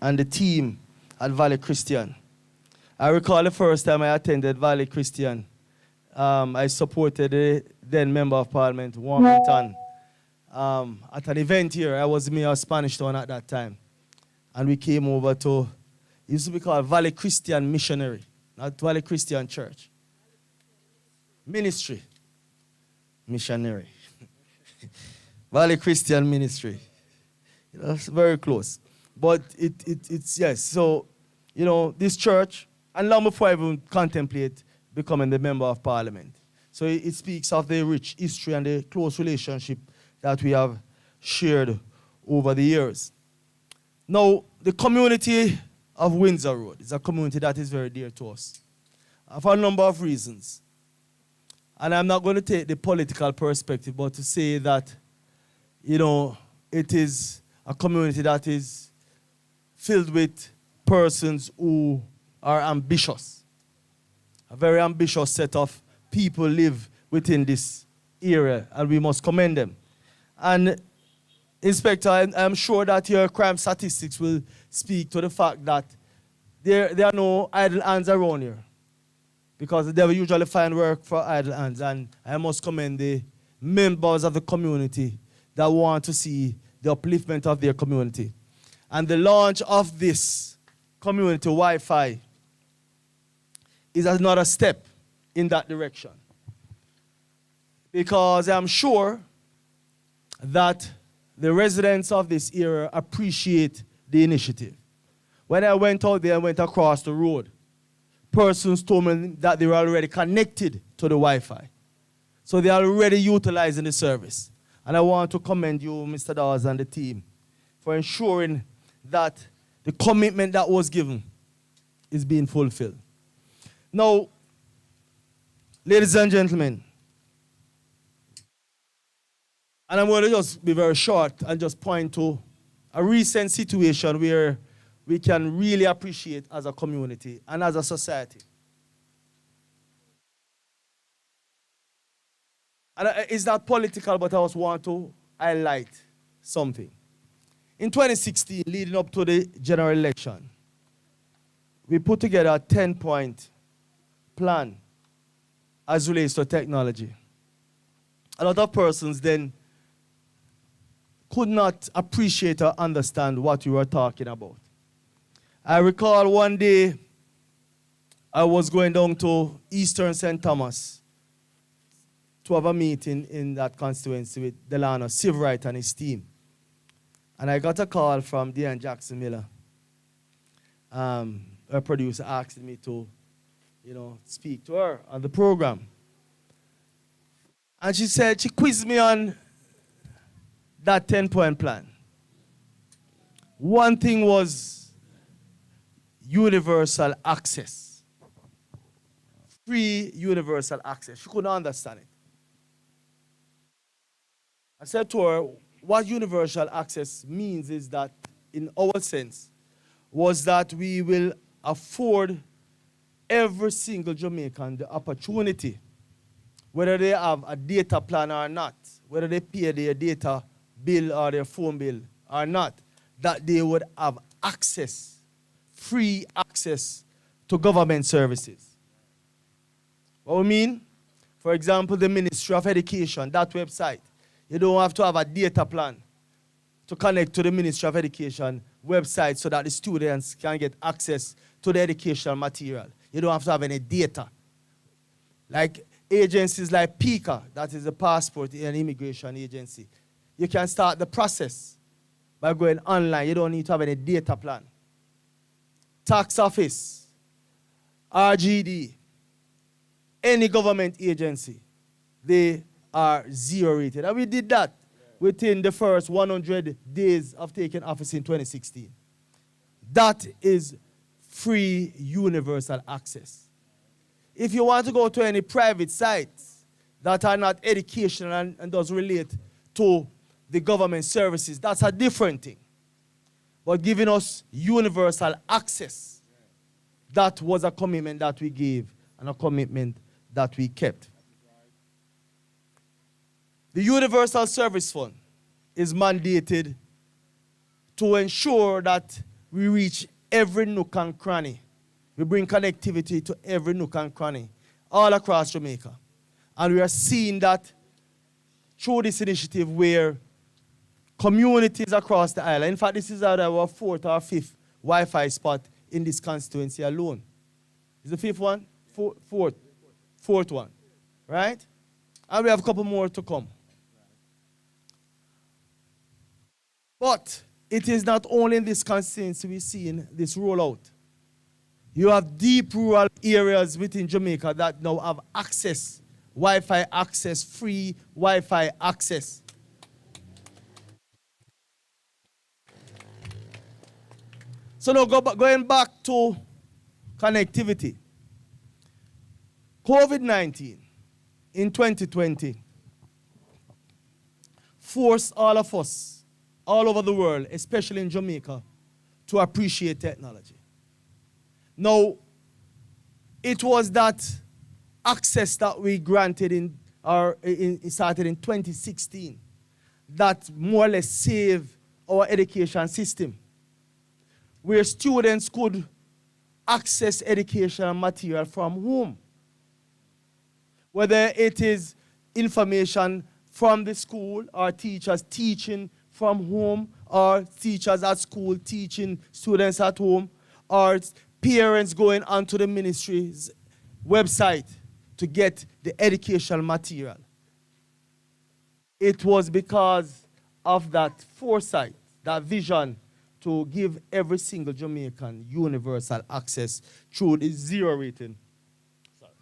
and the team at Valley Christian. I recall the first time I attended Valley Christian. I supported the then Member of Parliament, Warmington, at an event here. I was Mayor of Spanish Town at that time. And we came over to, it used to be called Valley Christian Missionary, not Valley Christian Church. Ministry. Missionary. Valley Christian Ministry. It's very close. But it's yes. So, this church, and long before I even contemplate becoming the Member of Parliament. So it speaks of the rich history and the close relationship that we have shared over the years. Now, the community of Windsor Road is a community that is very dear to us for a number of reasons. And I'm not going to take the political perspective, but to say that, it is a community that is filled with persons who are ambitious. A very ambitious set of people live within this area, and we must commend them. And Inspector, I'm sure that your crime statistics will speak to the fact that there are no idle hands around here, because the devil usually find work for idle hands. And I must commend the members of the community that want to see the upliftment of their community. And the launch of this community Wi-Fi is another step in that direction. Because I'm sure that the residents of this area appreciate the initiative. When I went out there and went across the road, persons told me that they were already connected to the Wi-Fi. So they are already utilizing the service. And I want to commend you, Mr. Dawes, and the team for ensuring that the commitment that was given is being fulfilled. Now, ladies and gentlemen, and I'm going to just be very short and just point to a recent situation where we can really appreciate as a community and as a society. And it's not political, but I just want to highlight something. In 2016, leading up to the general election, we put together a 10-point plan as relates to technology. A lot of persons then could not appreciate or understand what we were talking about. I recall one day I was going down to Eastern St. Thomas to have a meeting in that constituency with Delano Sivrite and his team. And I got a call from Deanne Jackson Miller. Her producer asked me to, speak to her on the program. And she said, she quizzed me on that 10-point plan. One thing was universal access. Free universal access. She couldn't understand it. I said to her, what universal access means is that, in our sense, was that we will afford every single Jamaican the opportunity, whether they have a data plan or not, whether they pay their data bill or their phone bill or not, that they would have access, free access to government services. What we mean? For example, the Ministry of Education, that website. You don't have to have a data plan to connect to the Ministry of Education website so that the students can get access to the educational material. You don't have to have any data. Like agencies like PICA, that is a passport and immigration agency. You can start the process by going online. You don't need to have any data plan. Tax office, RGD, any government agency, they are zero rated. And we did that within the first 100 days of taking office in 2016. That is free universal access. If you want to go to any private sites that are not educational and does relate to the government services, that's a different thing. But giving us universal access, that was a commitment that we gave and a commitment that we kept. The Universal Service Fund is mandated to ensure that we reach every nook and cranny. We bring connectivity to every nook and cranny all across Jamaica. And we are seeing that through this initiative where communities across the island, in fact, this is our fourth or fifth Wi-Fi spot in this constituency alone. Is the fifth one? Fourth one, right? And we have a couple more to come. But it is not only in this constituency we're seeing this rollout. You have deep rural areas within Jamaica that now have access, Wi-Fi access, free Wi-Fi access. So now going back to connectivity. COVID-19 in 2020 forced all of us, all over the world, especially in Jamaica, to appreciate technology. Now, it was that access that we granted started in 2016 that more or less saved our education system, where students could access educational material from home. Whether it is information from the school or teachers teaching from home or teachers at school teaching students at home or parents going onto the ministry's website to get the educational material. It was because of that foresight, that vision to give every single Jamaican universal access through the zero rating. Sorry.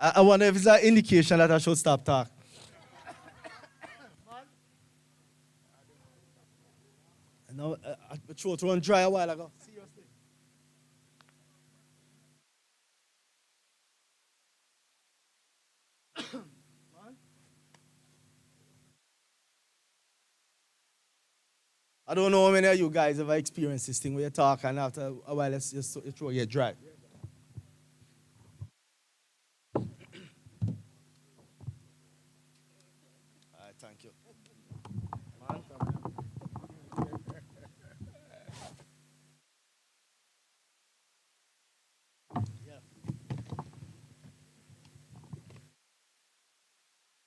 I wonder if it's an indication that I should stop talking. No, my throat run dry a while ago. Seriously. I don't know how many of you guys ever experienced this thing where you talk and after a while your throat get dry. All right, thank you.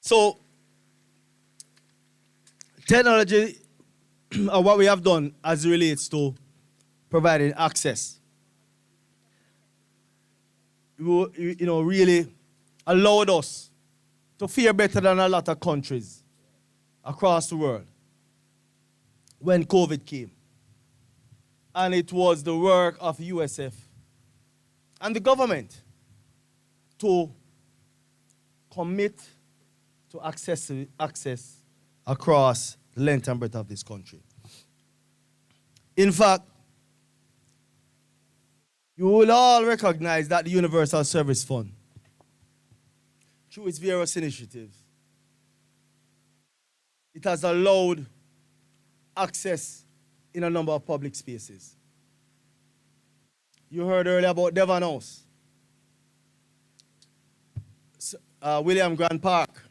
So, technology, what we have done as it relates to providing access, really allowed us to fare better than a lot of countries across the world when COVID came. And it was the work of USF and the government to commit to access across the length and breadth of this country. In fact, you will all recognize that the Universal Service Fund, through its various initiatives, it has allowed access in a number of public spaces. You heard earlier about Devon House, William Grant Park,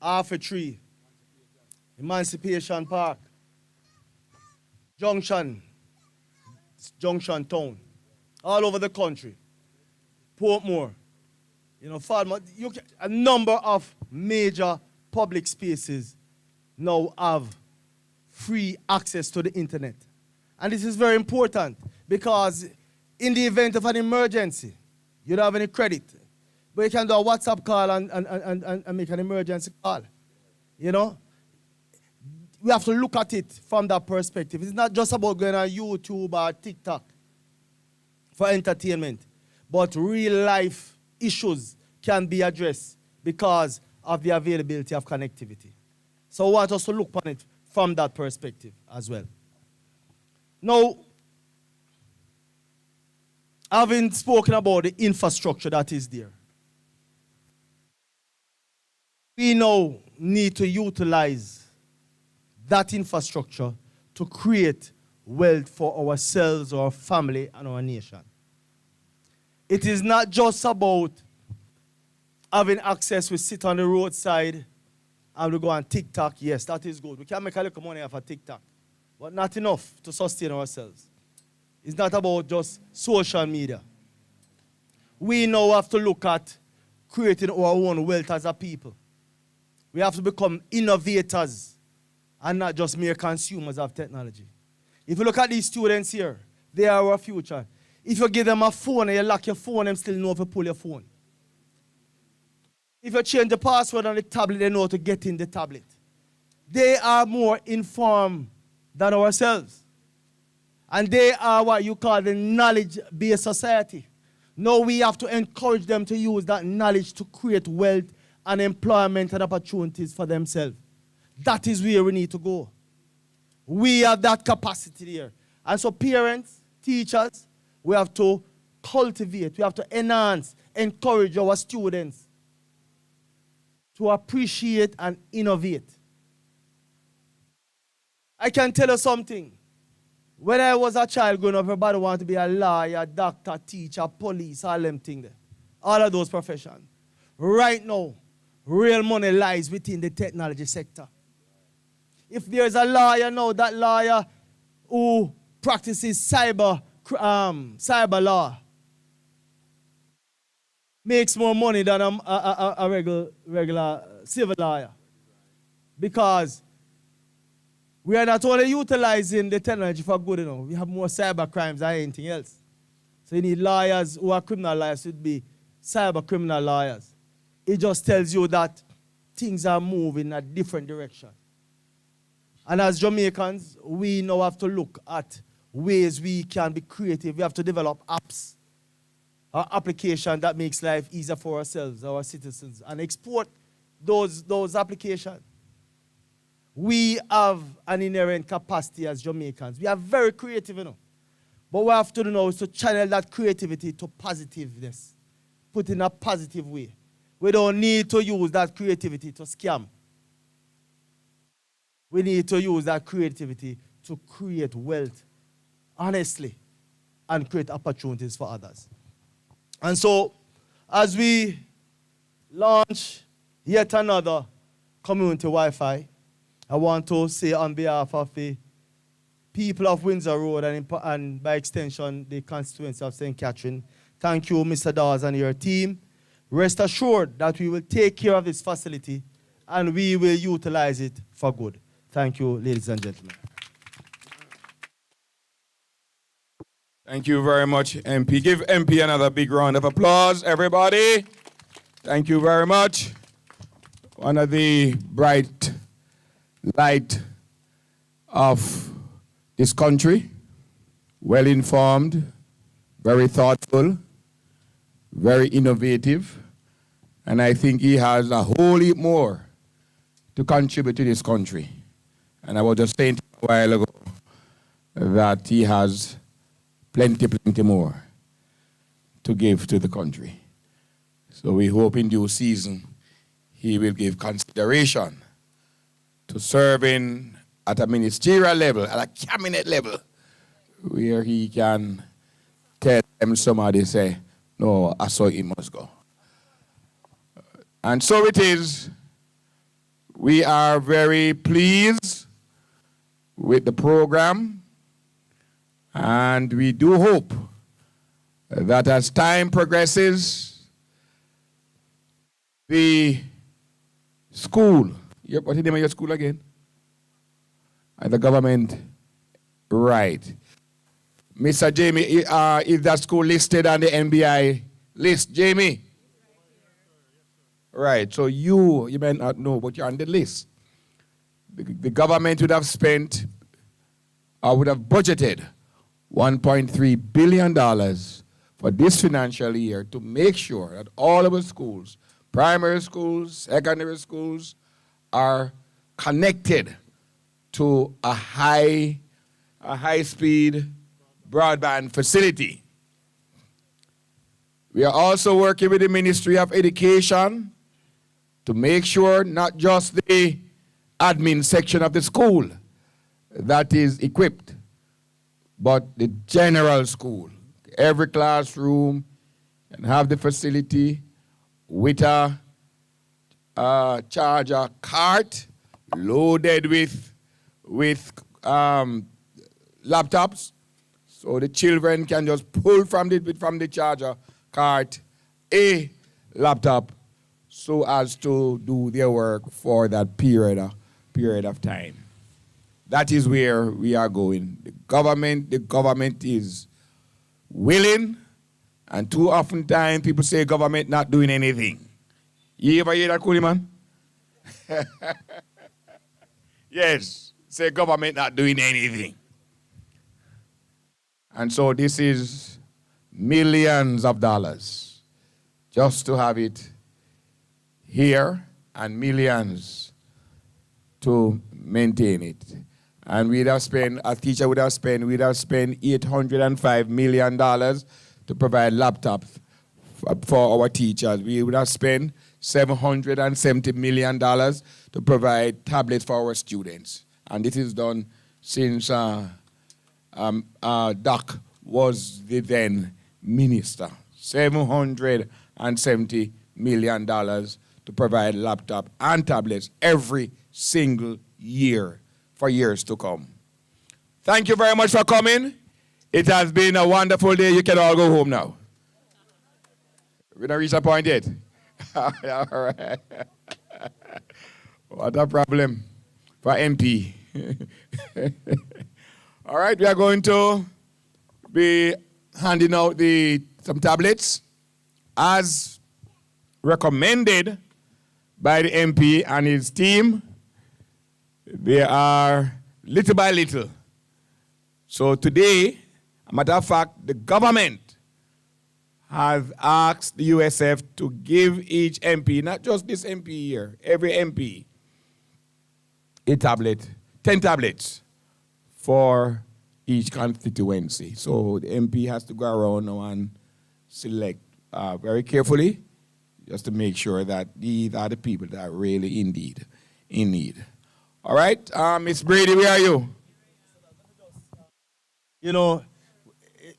Arthur Tree, Emancipation Park, Junction Town, all over the country, Portmore, Falmouth, a number of major public spaces now have free access to the internet. And this is very important because in the event of an emergency, you don't have any credit, but you can do a WhatsApp call and make an emergency call. We have to look at it from that perspective. It's not just about going on YouTube or TikTok for entertainment, but real life issues can be addressed because of the availability of connectivity. So I want us to look upon it from that perspective as well. Now, having spoken about the infrastructure that is there, we now need to utilize that infrastructure to create wealth for ourselves, our family, and our nation. It is not just about having access. We sit on the roadside and we go on TikTok. Yes, that is good. We can make a little money off of TikTok, but not enough to sustain ourselves. It's not about just social media. We now have to look at creating our own wealth as a people. We have to become innovators and not just mere consumers of technology. If you look at these students here, they are our future. If you give them a phone and you lock your phone, them still know if you pull your phone. If you change the password on the tablet, they know how to get in the tablet. They are more informed than ourselves. And they are what you call the knowledge-based society. Now we have to encourage them to use that knowledge to create wealth and employment and opportunities for themselves. That is where we need to go. We have that capacity there. And so parents, teachers, we have to cultivate, we have to enhance, encourage our students to appreciate and innovate. I can tell you something. When I was a child growing up, everybody wanted to be a lawyer, doctor, teacher, police, all them things there. All of those professions. Right now, real money lies within the technology sector. If there's a lawyer now, that lawyer who practices cyber law makes more money than a regular civil lawyer. Because we are not only utilizing the technology for good, we have more cyber crimes than anything else. So you need lawyers who are criminal lawyers to be cyber criminal lawyers. It just tells you that things are moving in a different direction. And as Jamaicans, we now have to look at ways we can be creative. We have to develop apps or applications that makes life easier for ourselves, our citizens, and export those applications. We have an inherent capacity as Jamaicans. We are very creative, But what we have to do now is to channel that creativity to positiveness. Put in a positive way. We don't need to use that creativity to scam. We need to use that creativity to create wealth, honestly, and create opportunities for others. And so, as we launch yet another community Wi-Fi, I want to say on behalf of the people of Windsor Road and by extension the constituency of St. Catherine, thank you, Mr. Dawes and your team. Rest assured that we will take care of this facility and we will utilize it for good. Thank you, ladies and gentlemen. Thank you very much, MP. Give MP another big round of applause, everybody. Thank you very much. One of the bright light of this country, well informed, very thoughtful, very innovative, and I think he has a whole heap more to contribute to this country. And I was just saying a while ago that he has plenty more to give to the country. So we hope in due season he will give consideration to serving at a ministerial level, at a cabinet level, where he can tell them somebody say, no, I saw he must go. And so it is. We are very pleased with the program, and we do hope that as time progresses, the school, what's the name of your school again? And the government, right. Mr. Jamie, is that school listed on the NBI list, Jamie? Right, so you may not know, but you're on the list. The government would have spent, or would have budgeted $1.3 billion for this financial year to make sure that all of our schools, primary schools, secondary schools, are connected to a high-speed broadband facility. We are also working with the Ministry of Education to make sure not just the admin section of the school that is equipped, but the general school, every classroom can have the facility with a charger cart loaded with laptops, so the children can just pull from the charger cart a laptop so as to do their work for that period of time. That is where we are going. The government is willing, and too often time people say government not doing anything. You ever hear that, Cooleyman? Yes, say government not doing anything. And so this is millions of dollars just to have it here and millions to maintain it. And a teacher would have spent $805 million to provide laptops for our teachers. We would have spent $770 million to provide tablets for our students. And this is done since Doc was the then minister. $770 million to provide laptop and tablets every single year for years to come. Thank you very much for coming. It has been a wonderful day. You can all go home now. We don't reach a point yet. All right. What a problem for MP. All right, we are going to be handing out some tablets as recommended by the MP and his team. They are little by little. So today, a matter of fact, the government has asked the USF to give each MP, not just this MP here, every MP, a tablet, 10 tablets for each constituency. So the MP has to go around now and select very carefully just to make sure that these are the people that are really in need. All right, Miss Brady, where are you? You know,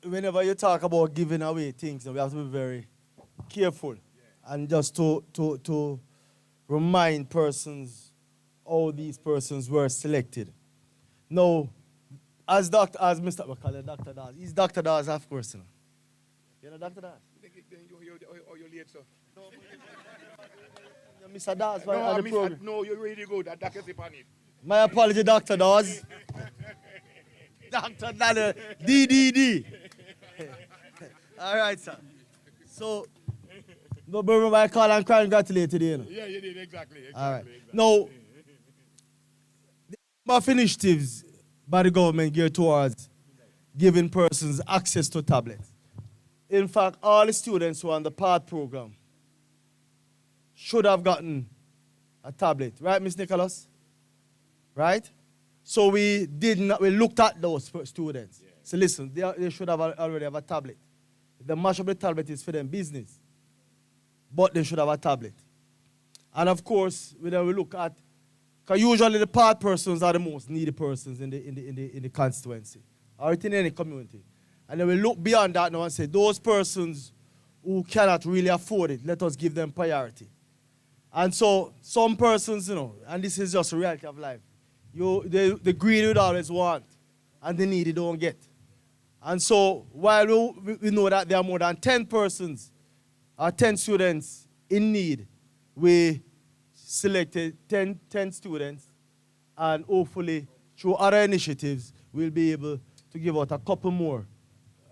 whenever you talk about giving away things, we have to be very careful and just to remind persons how these persons were selected. Now, as Mr. We call it Dr. Dawes. He's Dr. Dawes, of course. You know Dr. Dawes? You're late, sir. Mr. Dawes, no, you're really good. That is upon it. My apology, Dr. Dawes. Dr. Dawes, DDD. All right, sir. So, no, remember I call and congratulate today, you know? Yeah, you did, exactly. All right. Now, the initiatives by the government geared towards giving persons access to tablets. In fact, all the students who are on the PATH program should have gotten a tablet. Right, Ms. Nicholas? Right? So we looked at those students. Yeah. So listen, they should have already have a tablet. The much of the tablet is for them business. But they should have a tablet. And of course, we look at, because usually the PATH persons are the most needy persons in the constituency or in any community. And then we look beyond that now and say, those persons who cannot really afford it, let us give them priority. And so some persons, and this is just a reality of life, the greedy would always want, and the needy don't get. And so while we know that there are more than 10 persons, or 10 students in need, we selected 10 students, and hopefully through other initiatives, we'll be able to give out a couple more.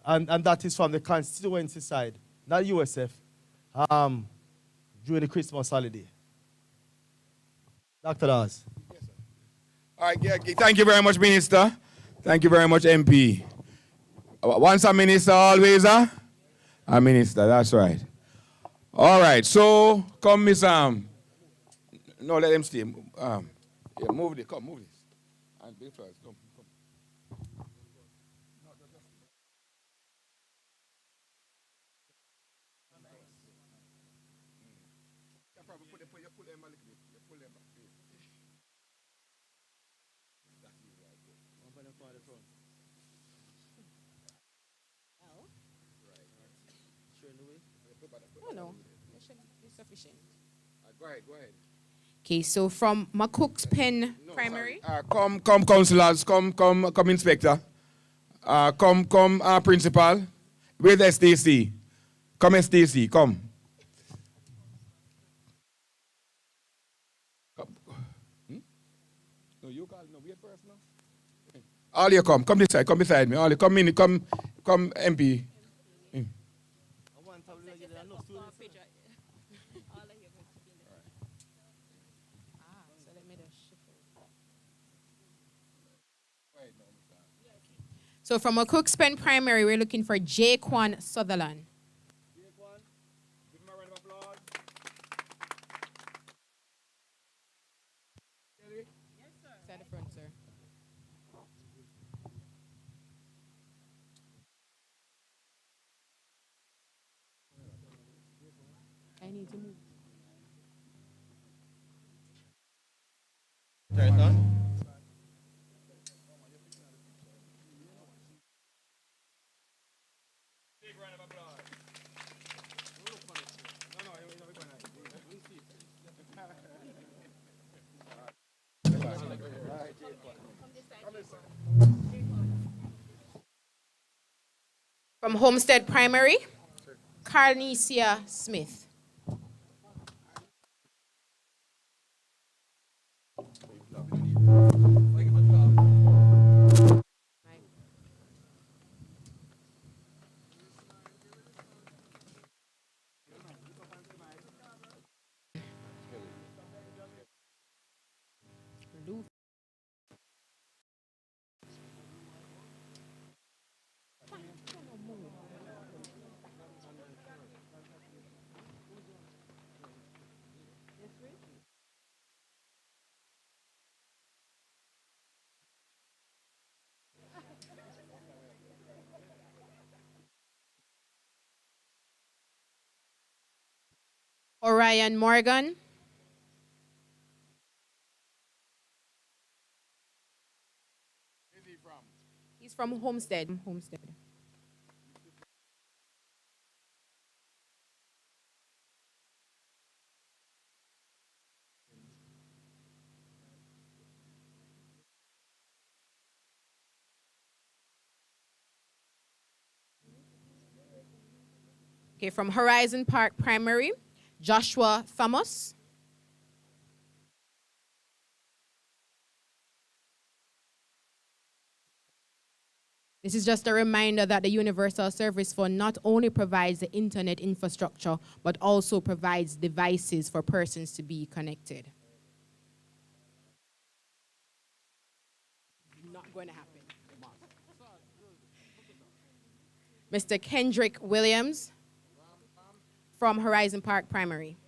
And that is from the constituency side, not USF, during the Christmas holiday. Dr. Dawes. Yes, sir. All right, yeah, thank you very much, Minister. Thank you very much, MP. Once a minister, always a minister, that's right. All right, so come, Miss no, let them stay. Yeah, move this, move this. And be first, come. Oh no, that should be sufficient. Go ahead, go ahead. Okay, so from McCook's Pen Primary. Come, councillors, come, inspector. Come, principal. Where's STC? Come, STC, come. No, you call, no, wait first now. All you come beside me. All you come in, come, MP. So from a Cook's Pen Primary, we're looking for Jaquan Sutherland. Jaquan, give him a round of applause. Yes, sir. Side the front, sir. I need to move. Turn it on. Big round of applause. From Homestead Primary, Carnesia Smith. Orion Morgan. Where's he from? He's from Homestead. Homestead. Okay, from Horizon Park Primary, Joshua Thomas. This is just a reminder that the Universal Service Fund not only provides the internet infrastructure, but also provides devices for persons to be connected. Not going to happen. Mr. Kendrick Williams from Horizon Park Primary.